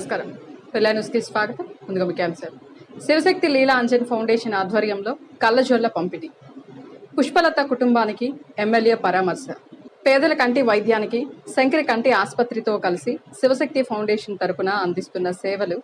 నమస్కారం. పెళ్ళై న్యూస్కి స్వాగతం. ముందుగా ముఖ్యాంశాలు. శివశక్తి లీలా అంజన్ ఫౌండేషన్ ఆధ్వర్యంలో కళ్ళజొల్ల పంపిణీ. పుష్పలత కుటుంబానికి ఎమ్మెల్యే పరామర్శ. పేదల కంటి వైద్యానికి శంకరి కంటి ఆసుపత్రితో కలిసి శివశక్తి ఫౌండేషన్ తరపున అందిస్తున్న సేవలు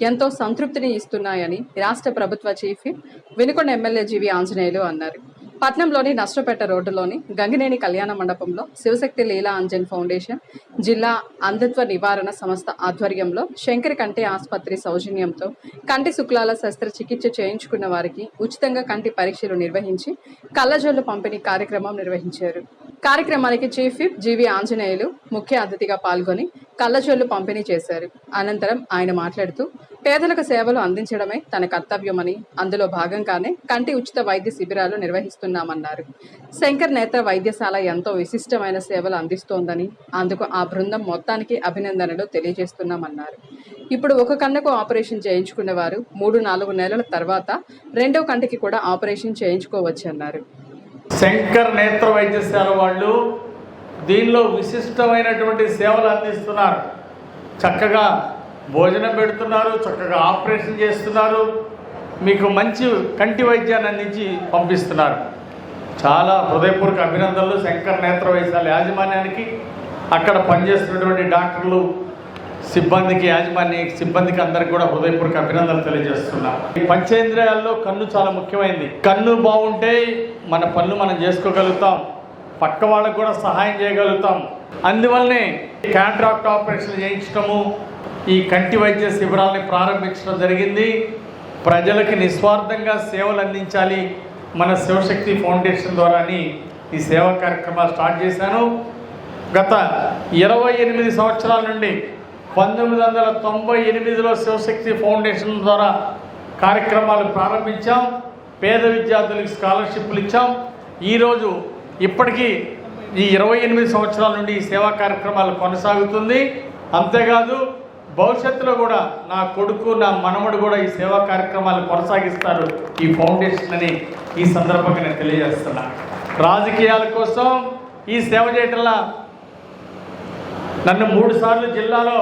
ఎంతో సంతృప్తిని ఇస్తున్నాయని రాష్ట్ర ప్రభుత్వ చీఫ్ విప్ వినుకొండ ఎమ్మెల్యే జీవి ఆంజనేయులు అన్నారు. పట్నంలోని నష్టపేట రోడ్డులోని గంగినేని కళ్యాణ మండపంలో శివశక్తి లీలా అంజన్ ఫౌండేషన్ జిల్లా అంధత్వ నివారణ సంస్థ ఆధ్వర్యంలో శంకరి కంటి ఆసుపత్రి సౌజన్యంతో కంటి శుక్లాల శస్త్రచికిత్స చేయించుకున్న వారికి ఉచితంగా కంటి పరీక్షలు నిర్వహించి కళ్ళజొల్లు పంపిణీ కార్యక్రమం నిర్వహించారు. కార్యక్రమానికి చీఫ్ విప్ జీవి ఆంజనేయులు ముఖ్య అతిథిగా పాల్గొని కళ్ళజొల్లు పంపిణీ చేశారు. అనంతరం ఆయన మాట్లాడుతూ పేదలకు సేవలు అందించడమే తన కర్తవ్యమని, అందులో భాగంగానే కంటి ఉచిత వైద్య శిబిరాలు నిర్వహిస్తున్నామన్నారు. శంకర్ నేత్ర వైద్యశాల ఎంతో విశిష్టమైన సేవలు అందిస్తోందని, అందుకు ఆ బృందం మొత్తానికి అభినందనలు తెలియజేస్తున్నామన్నారు. ఇప్పుడు ఒక కన్నుకు ఆపరేషన్ చేయించుకున్న వారు 3-4 నెలల తర్వాత రెండో కంటికి కూడా ఆపరేషన్ చేయించుకోవచ్చన్నారు. శంకర్ నేత్ర వైద్యశాల వాళ్ళు దీనిలో విశిష్టమైనటువంటి సేవలు అందిస్తున్నారు. చక్కగా భోజనం పెడుతున్నారు, చక్కగా ఆపరేషన్ చేస్తున్నారు, మీకు మంచి కంటి వైద్యాన్ని అందించి పంపిస్తున్నారు. చాలా హృదయపూర్వక అభినందనలు శంకర్ నేత్ర వైద్యశాల యాజమాన్యానికి, అక్కడ పనిచేస్తున్నటువంటి డాక్టర్లు, సిబ్బందికి అందరికి కూడా హృదయపూర్వక అభినందనలు తెలియజేస్తున్నారు. ఈ పంచేంద్రియాల్లో కన్ను చాలా ముఖ్యమైనది. కన్ను బాగుంటే మన పనులు మనం చేసుకోగలుగుతాం, పక్క వాళ్ళకు కూడా సహాయం చేయగలుగుతాం. అందువల్లనే క్యాట్రాక్ట్ ఆపరేషన్ చేయించడము, ఈ కంటి వైద్య శిబిరాలని ప్రారంభించడం జరిగింది. ప్రజలకి నిస్వార్థంగా సేవలు అందించాలి మన శివశక్తి ఫౌండేషన్ ద్వారాని ఈ సేవా కార్యక్రమాలు స్టార్ట్ చేశాను. గత 28 సంవత్సరాల నుండి 1998లో శివశక్తి ఫౌండేషన్ ద్వారా కార్యక్రమాలు ప్రారంభించాం. పేద విద్యార్థులకు స్కాలర్షిప్లు ఇచ్చాం. ఈరోజు ఇప్పటికీ ఈ 28 సంవత్సరాల నుండి ఈ సేవా కార్యక్రమాలు కొనసాగుతుంది. అంతేకాదు భవిష్యత్తులో కూడా నా కొడుకు, నా మనవడు కూడా ఈ సేవా కార్యక్రమాలు కొనసాగిస్తారు ఈ ఫౌండేషన్ అని ఈ సందర్భంగా నేను తెలియజేస్తున్నా. రాజకీయాల కోసం ఈ సేవ చేయటంలా నన్ను 3 సార్లు జిల్లాలో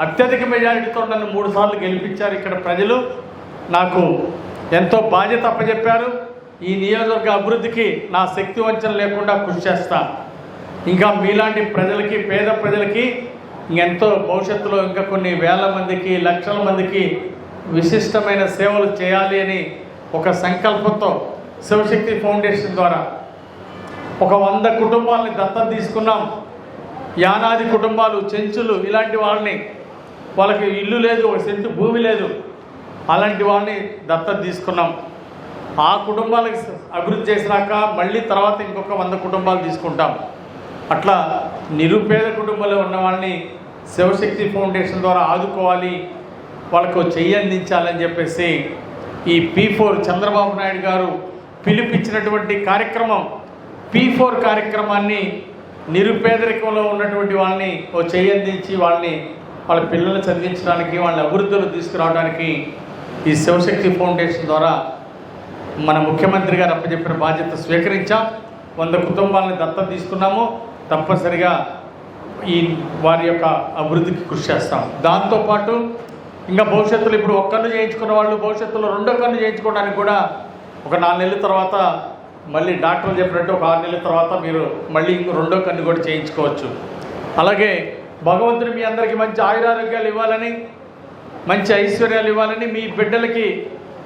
అత్యధిక మెజారిటీతో నన్ను 3 సార్లు గెలిపించారు. ఇక్కడ ప్రజలు నాకు ఎంతో బాధ్యత అప్పచెప్పారు. ఈ నియోజకవర్గ అభివృద్ధికి నా శక్తి వంచన లేకుండా కృషి చేస్తాను. ఇంకా మీలాంటి ప్రజలకి, పేద ప్రజలకి ఎంతో భవిష్యత్తులో ఇంకా కొన్ని వేల మందికి, లక్షల మందికి విశిష్టమైన సేవలు చేయాలి అని ఒక సంకల్పంతో శివశక్తి ఫౌండేషన్ ద్వారా ఒక 100 కుటుంబాలని దత్తత తీసుకున్నాం. యానాది కుటుంబాలు, చెంచులు, ఇలాంటి వాళ్ళకి ఇల్లు లేదు, 1 సెంటు భూమి లేదు, అలాంటి వాళ్ళని దత్తత తీసుకున్నాం. ఆ కుటుంబాలకు అభివృద్ధి చేసినాక మళ్ళీ తర్వాత ఇంకొక 100 కుటుంబాలు తీసుకుంటాం. అట్లా నిరుపేద కుటుంబాలు ఉన్న వాళ్ళని శివశక్తి ఫౌండేషన్ ద్వారా ఆదుకోవాలి, వాళ్ళకు చెయ్యి అందించాలని చెప్పేసి ఈ P4 చంద్రబాబు నాయుడు గారు పిలిపించినటువంటి కార్యక్రమం, P4 కార్యక్రమాన్ని నిరుపేదరికంలో ఉన్నటువంటి వాళ్ళని చెయ్యి అందించి వాళ్ళ పిల్లల్ని చదివించడానికి, వాళ్ళ అభివృద్ధిలో తీసుకురావడానికి ఈ శివశక్తి ఫౌండేషన్ ద్వారా మన ముఖ్యమంత్రి గారు అప్పచెప్పిన బాధ్యత స్వీకరించాం. 100 కుటుంబాలను దత్తత తీసుకున్నాము. తప్పనిసరిగా వారి యొక్క అభివృద్ధికి కృషి చేస్తాం. దాంతోపాటు ఇంకా భవిష్యత్తులో ఇప్పుడు 1 కన్ను చేయించుకున్న వాళ్ళు భవిష్యత్తులో 2వ కన్ను చేయించుకోవడానికి కూడా ఒక 4 నెలల తర్వాత, మళ్ళీ డాక్టర్లు చెప్పినట్టు ఒక 6 నెలల తర్వాత మీరు మళ్ళీ ఇంకో 2వ కన్ను కూడా చేయించుకోవచ్చు. అలాగే భగవంతుడు మీ అందరికీ మంచి ఆయురారోగ్యాలు ఇవ్వాలని, మంచి ఐశ్వర్యాలు ఇవ్వాలని, మీ బిడ్డలకి,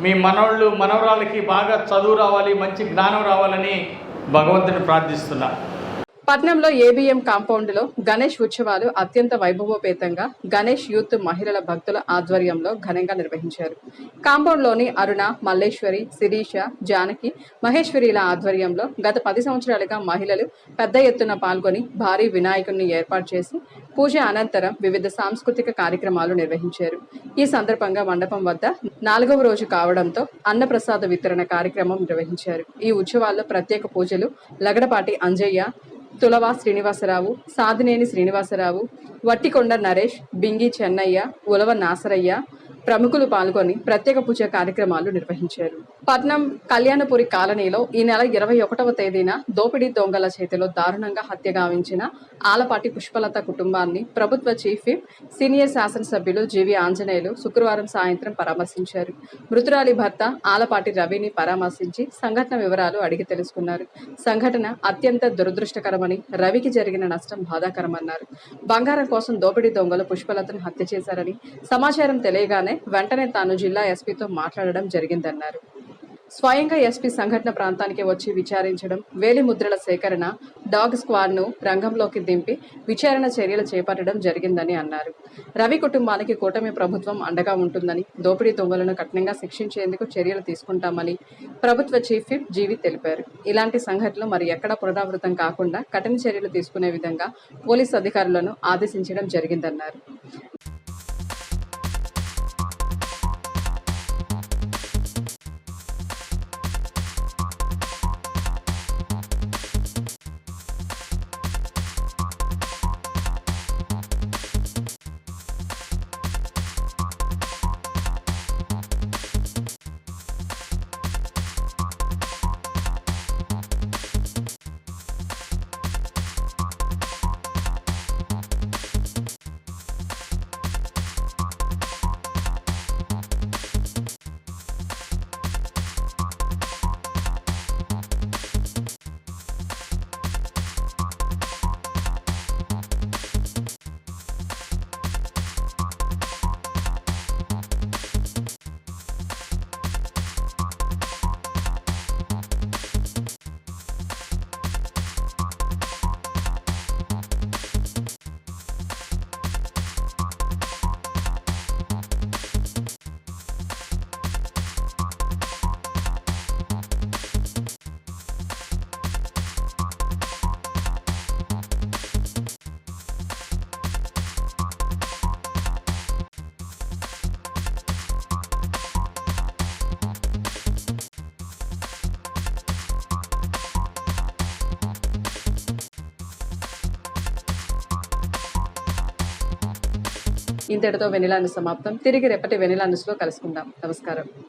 మీ మనవాళ్ళు మనవరాలకి బాగా చదువు రావాలి, మంచి జ్ఞానం రావాలని భగవంతుని ప్రార్థిస్తున్నా. పట్నంలో ఏబిఎం కాంపౌండ్లో గణేష్ ఉత్సవాలు అత్యంత వైభవోపేతంగా గణేష్ యూత్ మహిళల భక్తుల ఆధ్వర్యంలో ఘనంగా నిర్వహించారు. కాంపౌండ్లోని అరుణ, మల్లేశ్వరి, శిరీష, జానకి, మహేశ్వరిల ఆధ్వర్యంలో గత 10 సంవత్సరాలుగా మహిళలు పెద్ద ఎత్తున పాల్గొని భారీ వినాయకుడిని ఏర్పాటు చేసి పూజ అనంతరం వివిధ సాంస్కృతిక కార్యక్రమాలు నిర్వహించారు. ఈ సందర్భంగా మండపం వద్ద 4వ రోజు కావడంతో అన్నప్రసాద వితరణ కార్యక్రమం నిర్వహించారు. ఈ ఉత్సవాల్లో ప్రత్యేక పూజలు లగడపాటి అంజయ్య, తులవా శ్రీనివాసరావు, సాదినేని శ్రీనివాసరావు, వట్టికొండ నరేష్, బింగి చెన్నయ్య, ఉలవ నాసరయ్య, ప్రముఖులు పాల్గొని ప్రత్యేక పూజ కార్యక్రమాలు నిర్వహించారు. పట్నం కళ్యాణపురి కాలనీలో ఈ నెల 21వ తేదీన దోపిడీ దొంగల చేతిలో దారుణంగా హత్య గావించిన ఆలపాటి పుష్పలత కుటుంబాన్ని ప్రభుత్వ చీఫ్ విప్, సీనియర్ శాసనసభ్యులు జీవి ఆంజనేయులు శుక్రవారం సాయంత్రం పరామర్శించారు. మృతురాలి భర్త ఆలపాటి రవిని పరామర్శించి సంఘటన వివరాలు అడిగి తెలుసుకున్నారు. సంఘటన అత్యంత దురదృష్టకరమని, రవికి జరిగిన నష్టం బాధాకరమన్నారు. బంగారం కోసం దోపిడీ దొంగలు పుష్పలతను హత్య చేశారని సమాచారం తెలియగానే వెంటనే తాను జిల్లా ఎస్పీతో మాట్లాడడం జరిగిందన్నారు. స్వయంగా ఎస్పీ సంఘటన ప్రాంతానికి వచ్చి విచారించడం, వేలి ముద్రల సేకరణ, డాగ్ స్క్వాడ్ను రంగంలోకి దింపి విచారణ చర్యలు చేపట్టడం జరిగిందని అన్నారు. రవి కుటుంబానికి కూటమి ప్రభుత్వం అండగా ఉంటుందని, దోపిడీ దొంగలను కఠినంగా శిక్షించేందుకు చర్యలు తీసుకుంటామని ప్రభుత్వ చీఫ్ విప్ జీవి తెలిపారు. ఇలాంటి సంఘటనలు మరి ఎక్కడా పునరావృతం కాకుండా కఠిన చర్యలు తీసుకునే విధంగా పోలీసు అధికారులను ఆదేశించడం జరిగిందన్నారు. ఇంతటితో వెనిలా న్యూస్ సమాప్తం. తిరిగి రేపటి వెనిలా న్యూస్లో కలుసుకుందాం. నమస్కారం.